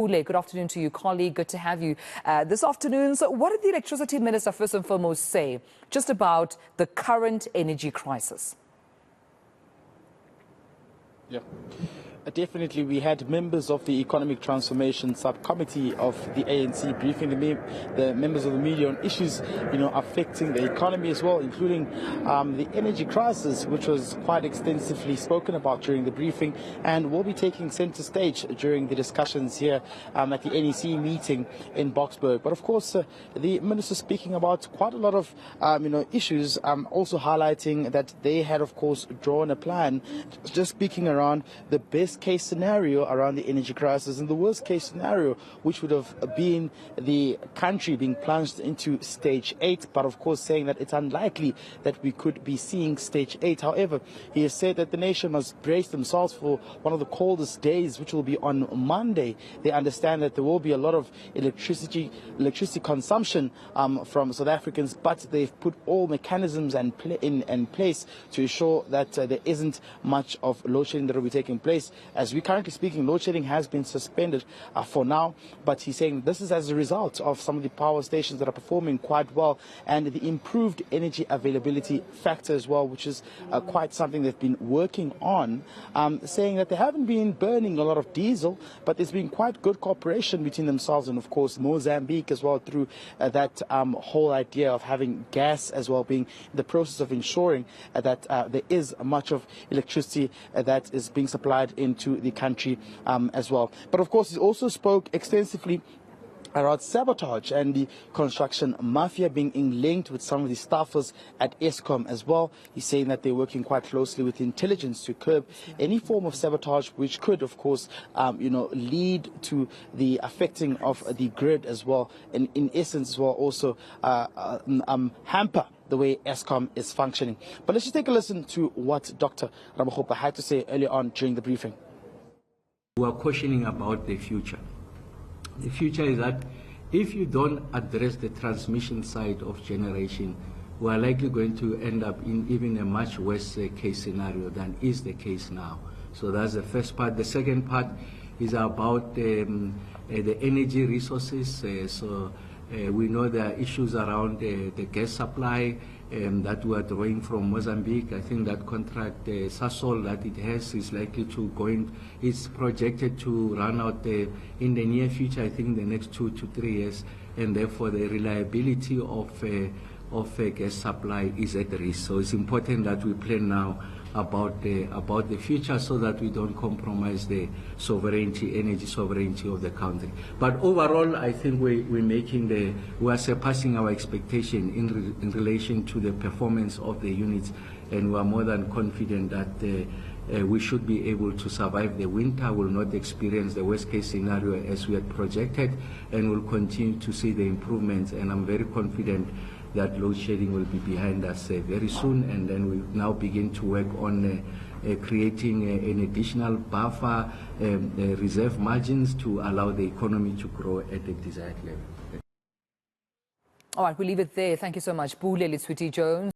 Pule, good afternoon to you, colleague. Good to have you this afternoon. So what did the Electricity Minister first and foremost say just about the current energy crisis? Yeah. Definitely, we had members of the Economic Transformation Subcommittee of the ANC briefing the members of the media on issues, affecting the economy as well, including the energy crisis, which was quite extensively spoken about during the briefing, and will be taking center stage during the discussions here at the NEC meeting in Boksburg. But of course, the minister speaking about quite a lot of issues, also highlighting that they had, of course, drawn a plan, just speaking around the best case scenario around the energy crisis and the worst case scenario, which would have been the country being plunged into stage 8, but of course saying that it's unlikely that we could be seeing stage 8. However, he has said that the nation must brace themselves for one of the coldest days, which will be on Monday. They understand that there will be a lot of electricity consumption from South Africans, but they've put all mechanisms in place to ensure that there isn't much of load shedding that will be taking place. As we're currently speaking, load shedding has been suspended for now, but he's saying this is as a result of some of the power stations that are performing quite well and the improved energy availability factor as well, which is quite something they've been working on, saying that they haven't been burning a lot of diesel, but there's been quite good cooperation between themselves and, of course, Mozambique as well, through that whole idea of having gas as well, being in the process of ensuring that there is much of electricity that is being supplied into the country as well. But of course, he also spoke extensively around sabotage and the construction mafia being linked with some of the staffers at Eskom as well. He's saying that they're working quite closely with intelligence to curb any form of sabotage which could, of course, lead to the affecting of the grid as well, and in essence as well also hamper the way Eskom is functioning. But let's just take a listen to what Dr. Ramokgopa had to say earlier on during the briefing. We are cautioning about the future. The future is that if you don't address the transmission side of generation, we are likely going to end up in even a much worse case scenario than is the case now. So that's the first part. The second part is about the energy resources. We know there are issues around the gas supply that we are drawing from Mozambique. I think that contract, Sasol, that it has is likely to go in, it's projected to run out in the near future, I think the next 2 to 3 years, and therefore the reliability of gas supply is at risk. So it's important that we plan now about the future so that we don't compromise the sovereignty, energy sovereignty of the country. But overall, I think we are surpassing our expectation in relation to the performance of the units, and we are more than confident that we should be able to survive the winter, will not experience the worst case scenario as we had projected, and will continue to see the improvements. And I'm very confident that load shedding will be behind us very soon, and then we now begin to work on creating an additional buffer, reserve margins to allow the economy to grow at the desired level. All right, we'll leave it there. Thank you so much, Pule Letshwiti-Jones.